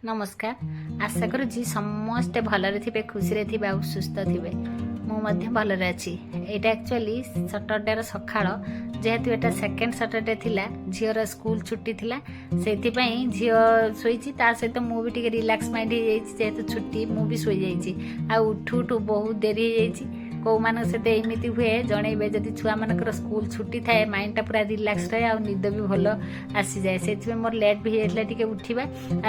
नमस्कार। आशा करुँची समस्ते भलरे थे, खुशी रे थे और सुस्थ थे। मुझे भलरे अच्छी। यहाँ एक्चुअली सटरडे सकाळ जेहेतु एटा सेकेंड सटरडे थिला, झीर स्कूल छुट्टी थिला, से झी शोची सहित मुझे रिलैक्स माइंड हो जेहेतु छुट्टी मुझे शोची आ उठू उठू बहुत देरी हो कौ मान सहित एमती हुए जनइबे जदि छुआ मानकर स्कूल छुट्टी थाए माइंडटा पूरा रिलैक्स रहे और निद भी भल आसी जाए से मोर लेट भी होता टे उठा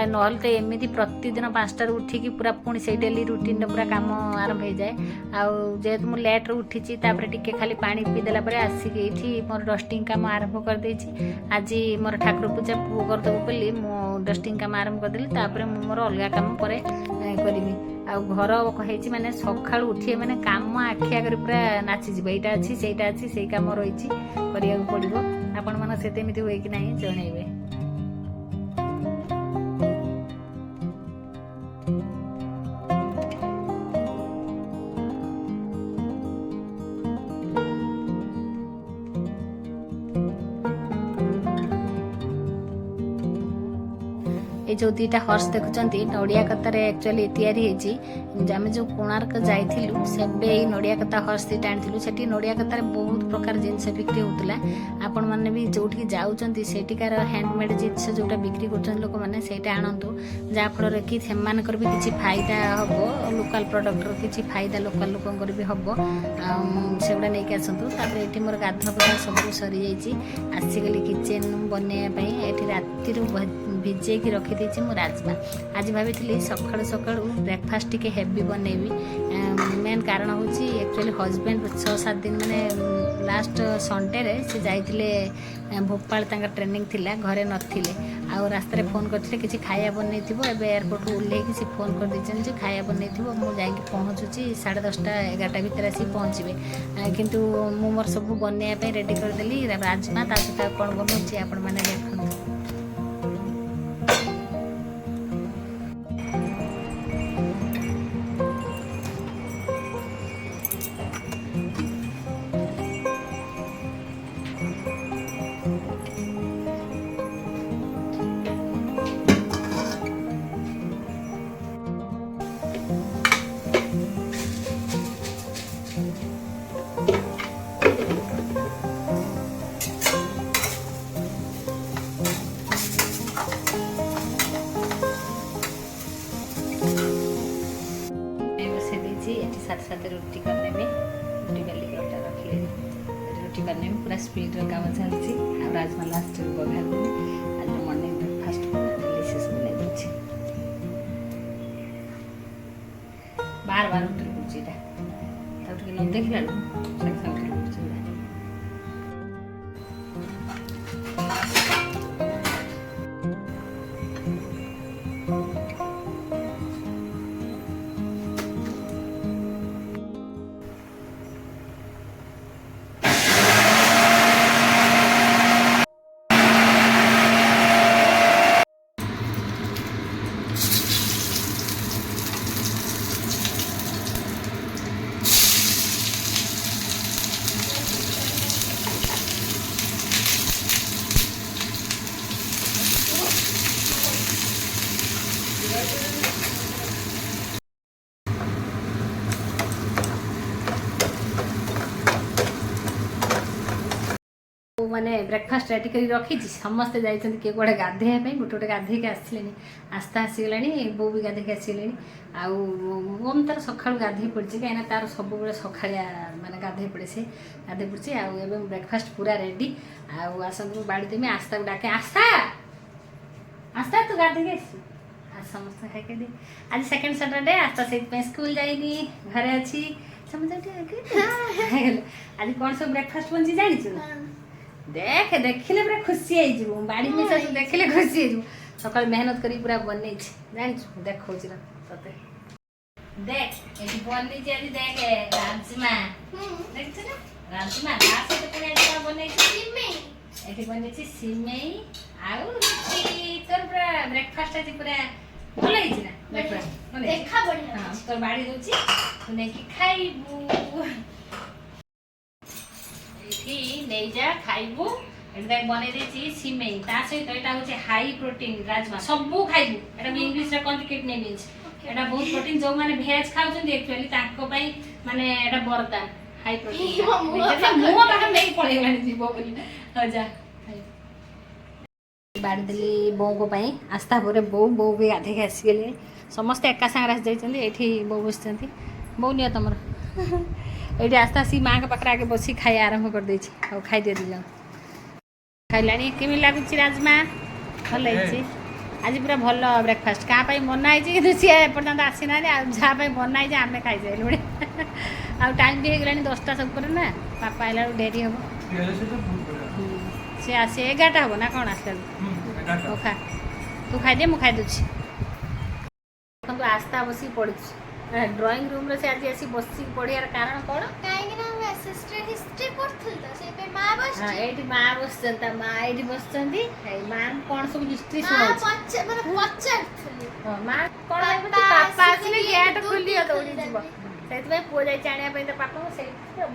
ना तो एमती प्रतिदिन 5टार उठिकी पूरा पुणी से डेली रुटीन पूरा काम आरंभ हो जाए जेहेतु मुझे लेट्रे उठी टे खाली पानी पीदेला आसिक ये मोर डस्टिंग काम आरंभ करदे आज मोर ठाकुर पूजा पुओ करदेव बोली मो डस्टिंग काम आरंभ करदेली मोर अलग काम पर करी आ घर कही मैंने सका उठे मैंने काम आखि आगे पूरा नाचीज यहाँ अच्छी से अच्छी से कम रही करा पड़ो आपण मन से हुए कि ना जनइबे। ये जो दुईटा हर्स देखुंत नड़िया कतार एक्चुअली आम जो कोणार्क जाइलु से नड़िया कता हर्स दुईटा आनी से नड़िया कतार बहुत प्रकार जिनस बिक्री होता आपण मैंने भी जो जाऊँच सेठिकार हैंडमेड जिनस जोटा बिक्री कर लोक मैंने से आणतु जहाँफल कि से भी किसी फायदा हम लोकल प्रडक्टर किसी फायदा लोकल लोक भी हम से गुड़ा नहीं आसतु ये मोर गाधुआ पाधा सब सरी जाइए आसिकली किचेन बनवाई ये राति भिजेकी रखी मु राजमा आज भाई सकाळु सकाळु ब्रेकफास्ट टिके हेवी बनैबी मेन कारण हूँ एक्चुअली हजबैंड 6-7 दिन मैंने लास्ट संडे रे से जाइए भोपाल ट्रेनिंग थिला घरे नथिले आ रास्ते फोन करते किसी खाया बनई एयरपोर्ट ओह्लैक से फोन कर दे खाया बनई मुझे पहुँचुची 10:30-11 भितर आसी पहुँचे किंतु मु मोर सब बनवाई रेडी करदेली राजमा ता सहित कौन बनाऊँगी आपण मैंने देखते। साथ साथ रुटी करने में रुटी बेली रोटा रख ले रुटी करने में पूरा स्पीड काम चलती आ राजमा लास्ट बघार आज मॉर्निंग ब्रेकफास्ट डिलीशियस बना दूसरी बार बार उठे पड़े न देखला सागे सागे मैंने ब्रेकफास्ट रेडी कर रखी समस्ते जाइए किए कौटे गाधेवाई गोटे गोटे गाधे आसले आस्था आसीगला बो भी गाधे आसले ओम तार सका गाधे पड़ी कहीं तार सब सकाया माने गाधे पड़े से गाधे पड़ी आए ब्रेकफास्ट पूरा रेडी आसतु बाड़ी देमी आस्था को डाके आस्था आस्था तू गाधे आज समस्त खाई दे आज सेकेंड सैटरडे आस्था से स्कूल जाइनी घरे अच्छी आज कौन सब ब्रेकफास्ट बन जानी देख देखिले पूरा खुशी हो बाड़ी में सब देखिले खुशी हो सकाल मेहनत करी पूरा बनई जान देखो ते देख ये बनई आज देख राजमा देख ना राजमा लास्ट तो पूरा क्या बनई सिमई एठी बनई सिमई आउ रुटी तोर पूरा ब्रेकफास्ट आज पूरा भल है ना देखा बढ़िया हां तोर बाड़ी दोची तू नै कि खाइबू नहीं जा खाइबू एटा बनै देछि सिमेई ता सहित एटा होछि हाई प्रोटीन राजमा सबु खाइबु एटा इंग्लिश रे कोन किडनी बीन्स एटा बहुत प्रोटीन जो माने भेज खाउछन एक्चुअली ताको पई माने एटा वरदान हाई प्रोटीन मुह पाखा नहीं पड़े गलानी जीवो बोली हो जा बाड़ दिली बो को पई आस्था परे बो बो भी आधे के आसी गेले समस्त एका संग आसी जाइछन्ती एठी बो बसछन्ती बो निया तमर एठी आस्था सी मां के पकड़ा के बसी खाई आरंभ कर देछि और खाई दे दिला खाइलानी केमी लागुछि राजमा भल हैछि आज पूरा भल ब्रेकफास्ट का पई मना हैछि कि सी पर्यंत आसी ना जा पई मना हैछि आमे खाइ जाइलु आ टाइम भी हेगलानी 10टा सब पर ना पापा आइला डेरी हबो से आसे 11टा हबो ना कोन आसला ओ खा तू खाइ दे मु खाइ दछि तंतु आस्था बसी पड़छि ड्राइंग रूम रे से आज ऐसी बसी पढ़ियार कारण कोन काहे कि ना सिस्टर हिस्ट्री पढ़थल त से पे मां बस हां एठी मां बसचंता मां एठी बसचंदी हे मां कोन सब हिस्ट्री सुनाउ पछ माने पछरथली हां मां कोन पापा आसले गेट खोली दौड़ी जीव सेति भाई पो जाई चाणिया पे त पापा से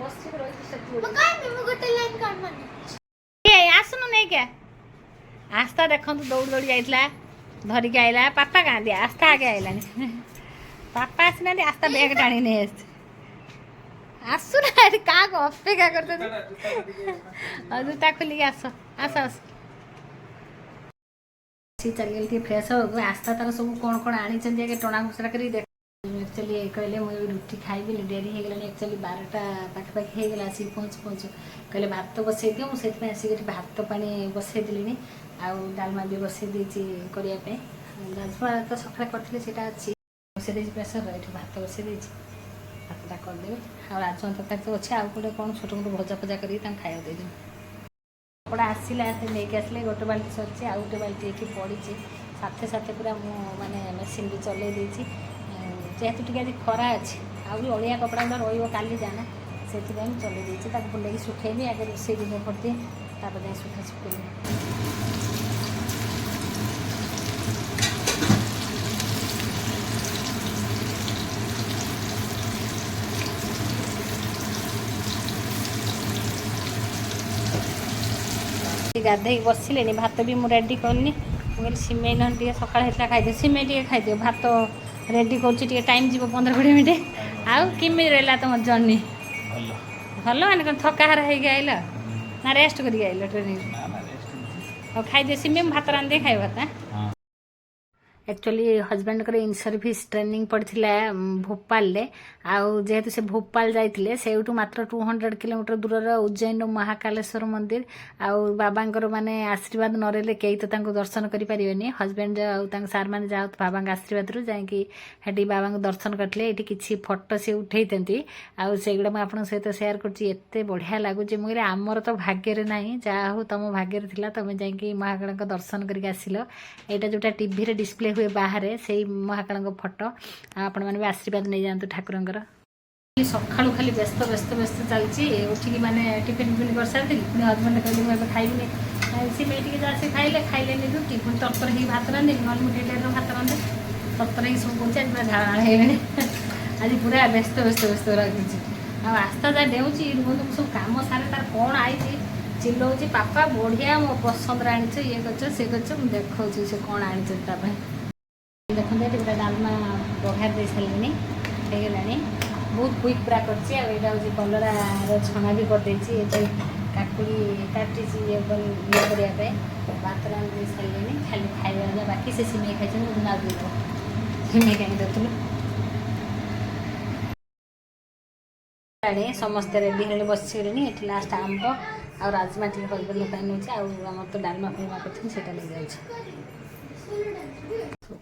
बसी रही सती म काहे मैं गोटे लाइन काट माने ए आसनु नै के आस्था देखंतु दौड़ दौड़ी जाइतला धरि के आइला पापा का दिया आस्था आगे आइलानी पापा आसना आस्था बैग टाणी नहीं आसु ना का अपेक्षा करते जूता खोलिक आस आस आस चली फ्रेश हो आस्था तार सब कौन कौन आनी आगे टणा घुसरा कर एक्चुअली कहले मुझे रुटी खाइबी डेरी हो गलानी एक्चुअली 12टा पाखापाखि हो गला आसिक पहुँचु पहुँचु कहले भात बसई दियो मुझे आसिक भात पानी बसई देली आउ डालमा भी बसई देछि करने राजमा तो सकाଳେ करथिले सेटा अछि बसई देछि प्रेसर ये भात बसई देछि भातटा करदेवे आ राजमा तरकारी तो अच्छे आउ गोटे कौन छोट मोट भजा फजा कर खाया देदेवी कपड़ा आसला नहीं आसले गोटे बाल्टी सरी आउ गोटे बाल्टी ये पड़ी साथे साथे पूरा मु माने मेसीन भी चलै देछि जेहेतु टी आज खरा अच्छे आउरी अलिया कपड़ा गुड़ा रही जाना से चलै देछि बुले सुखेबी आगे रोसे दिन करदिए तापर जाए सुखा सुखेबी गाधे बसिले भात भी मुझे रेडी करनी मुझे सिमेई न सका खाई सिमेई टे खाई भात रेडी कर टाइम जीव 15-20 मिनट आउ किमी रहा तुम जर्नी भल मैंने कौन थकाहार हो आइल ना रेस्ट कर ट्रेनिंग खाई सिमेई भात रांधे खाई भात एक्चुअली हजबैंड को इन सर्विस ट्रेनिंग पड़ता भोपाल आउ जेहेतु से भोपाल जाइए से मात्र 200 किलोमीटर दूर उज्जैन महाकालेश्वर मंदिर आउ बाबांकर माने आशीर्वाद न रही कई तो दर्शन करें हजबैंड आउ सार मैंने जाओ बाबा आशीर्वाद रू जाकि बाबा दर्शन करते ये किसी फोटो से उठे आउ से गुड़ा मुझे सहित सेयार करते बढ़िया लगुच मुझे आमर तो भाग्य ना जहाँ हो तुम भाग्य थी तुम जा महाकाल दर्शन करके आसिल यहाँ जोटा टीवी डिस्प्ले हुए बाहर से महाकाल फोटो आपण मैंने भी आशीर्वाद नहीं जातु ठाकुर सका खाली व्यस्त व्यस्त व्यस्त चलती उठिकी मैंने टिफिन फिफिन कर सारी पुणी हजबैंड कहली मुझे खाइबी सिमेई टी जैसे खाइले खाइले रुटी पुणी तरतर ही भात रांधे ना मुझे भात रांधे तरतर ही सब कौन पूरा झाड़ा है आज पूरा व्यस्त व्यस्त व्यस्त लगे आस्था जहाँ डेऊँची सब कम सारे तार कौन आई चिल्लाऊँ पापा बढ़िया मो पसंद आनीच ये कर देखा से कौन आनी देखते ये पूरा डालमा बघार दे सारे हो बहुत क्विक पूरा कर कलरा छणा भी करदे काकुड़ी काटी ये करने भात रांधि सारे खाली खाଇବା बाकी से सिमेई खाई ना सिमेई कहीं देखुलु समस्ते रेडी हे बसगले ये लास्ट आंब आ राजमा टी हजबैंड नौचे आम तो डालमा फालमा कर नहीं जाए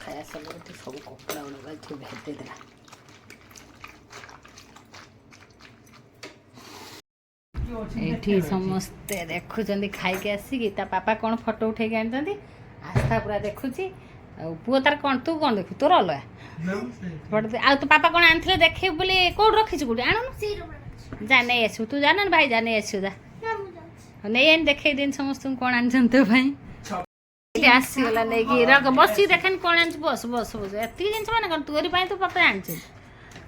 खाया सब सब कपड़ा गुड़ा भेदेदेला ये समस्ते देखुं खाई आसिकी पापा कौन फोटो उठे आनी आस्था पूरा देखुची पुओ तार कौन तू कौन देखु तोर अलग आ तो पापा कौन आनी देखे बोले कौट रखी कौटे आणु जा नहीं आसू तू जाना भाई जा नहीं आसू जा नहीं आनी देखे दिन समस्त कौन आनी तो भाई आसीगला नहीं रख बस देखानी कौन आनी बस बस बस एत जिन मैंने कौन तोरी तो पापा आनी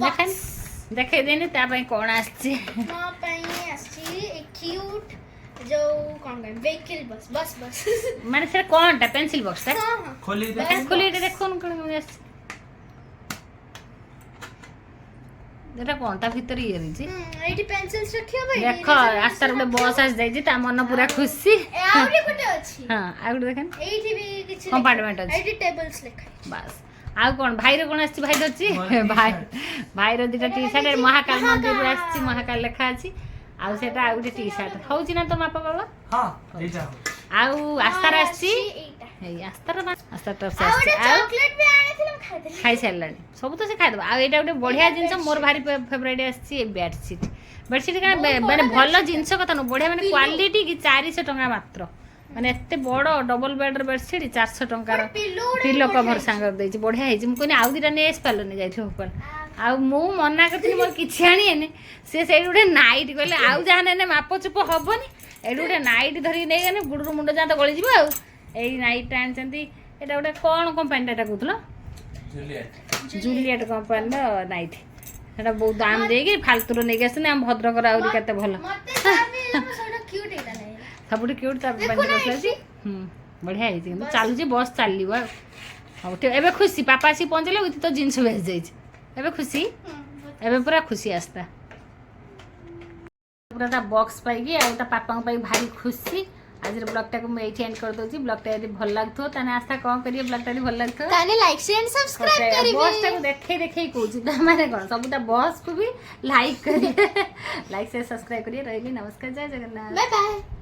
देखानी देखे देनी कौन आसक्यूट जो कौन गए व्हीकल बस बस बस माने से कोनटा पेंसिल बॉक्स टा हां हां खोली खोली देखो कोन এটা কোনটা ভিতরে ইয়ে রইছি এইটি পেন্সিলস রাখিও ভাই দেখো আস্তার গোটে বস আস যাইছি তা মন পুরা খুশি আউরি কোটে আছে হ্যাঁ আর গোটে দেখেন এইটি বি কিছু কম্পার্টমেন্ট আছে এইটি টেবলস লেখা বাস ଆଉ କ'ଣ ଭାଇର କ'ଣ ଆସିଛି ଭାଇ ଧରିଛି ଭାଇର ଦୁଇଟା ଟି ସାର୍ଟ ମହାକାଳ ମନ୍ଦିରରୁ ଆସିଛି ମହାକାଳ ଲେଖା ଅଛି ଆଉ ସେଟା ଆଉ ଗୋଟେ ଟି ସାର୍ଟ ହଉଛି ନା ତ ମାପ ବାବା ଆଉ ଆସ୍ତାର ଆସିଛି ଏଇ ଆସ୍ତାର ଟପ୍ସ ଆସିଛି ଆଉ ଚକଲେଟ୍ ବି ଆଣିଥିଲୁ ଖାଇଦେଲି ଖାଇ ସାରିଲାଣି ସବୁ ତ ସେ ଖାଇଦେବ ଆଉ ଏଇଟା ଗୋଟେ ବଢିଆ ଜିନିଷ ମୋର ଭାରି ଫେଭରାଇଟ୍ ଆସିଛି ଏ ବେଡସିଟ୍ ବେଡସିଟ୍ କାରଣ ମାନେ ଭଲ ଜିନିଷ କଥା ନୁହଁ ବଢିଆ ମାନେ କ୍ୱାଲିଟି କି 400 ଟଙ୍କା ମାତ୍ର ମାନେ ଏତେ ବଡ଼ ଡବଲ ବେଡର ବେଡସିଟ୍ 400 ଟଙ୍କାର ପିଲୋ କଭର ସାଙ୍ଗରେ ଦେଇଛି ବଢିଆ ହେଇଛି ମୁଁ କହିନି ଆଉ ଦିଟା ନେଇ ଆସିପାରିଲନି ଯାଇଥିବ ଭୋପାଳ ଆଉ ମୁଁ ମନା କରିଥିଲି ମୋର କିଛି ଆଣିଏନି ସେ ସେଇଠି ଗୋଟେ ନାଇଟ୍ କହିଲେ ଆଉ ଯାହା ନେନେ ମାପ ଚୁପ ହବନି ଏଇଠି ଗୋଟେ ନାଇଟ୍ ଧରିକି ନେଇଗଲେ ଗୁଡରୁ ମୁଣ୍ଡ ଯାହା ତ ଗଳିଯିବ ଆଉ ଏଇ ନାଇଟ୍ଟା ଆଣିଛନ୍ତି ଏଇଟା ଗୋଟେ କ'ଣ କମ୍ପାନୀଟା ଏଇଟା କହୁଥିଲ ଜୁଲିଏଟ୍ କମ୍ପାନୀର ନାଇଟ୍ ସେଟା ବହୁତ ଦାମ ଦେଇକି ଫାଲତୁରୁ ନେଇକି ଆସିଛନ୍ତି ଆମ ଭଦ୍ରକର ଆହୁରି କେତେ ଭଲ ସବୁଠୁ କ୍ୟୁଟ୍ ତା ବାନ୍ଧି ବସିଲା ବଢ଼ିଆ ହେଇଛି କିନ୍ତୁ ଚାଲୁଛି ବସ୍ ଚାଲିବ ଆଉ ହଉ ଠିକ ଏବେ ଖୁସି ପାପା ଆସିକି ପହଞ୍ଚିଲେ ଉଇଥି ତ ଜିନିଷ ବେସି ଯାଇଛି ଏବେ ଖୁସି ଏବେ ପୁରା ଖୁସି ଆସ୍ତା ପୁରା ତା ବକ୍ସ ପାଇକି ଆଉ ତା ପାପାଙ୍କ ପାଇଁ ଭାରି ଖୁସି ଆଜିର ବ୍ଲଗଟାକୁ ମୁଁ ଏଇଠି ଏଣ୍ଡ କରିଦେଉଛି ବ୍ଲଗଟା ଯଦି ଭଲ ଲାଗୁଥିବ ତାହେଲେ ଆସ୍ତା କ'ଣ କରିବେ ବ୍ଲଗଟା ଯଦି ଭଲ ଲାଗୁଥିବ ତାହେଲେ ଲାଇକ୍ ସେୟାର ଏଣ୍ଡ ସବସ୍କ୍ରାଇବ କରିବେ ବସ୍ଟାକୁ ଦେଖେଇ କହୁଛି ମାନେ କ'ଣ ସବୁ ତା ବସ୍କୁ ବି ଲାଇକ୍ କରିବେ ଲାଇକ୍ ସେୟାର ସବସ୍କ୍ରାଇବ କରିବେ ରହିଲି ନମସ୍କାର ଜୟ ଜଗନ୍ନାଥ ବାଏ ବାଏ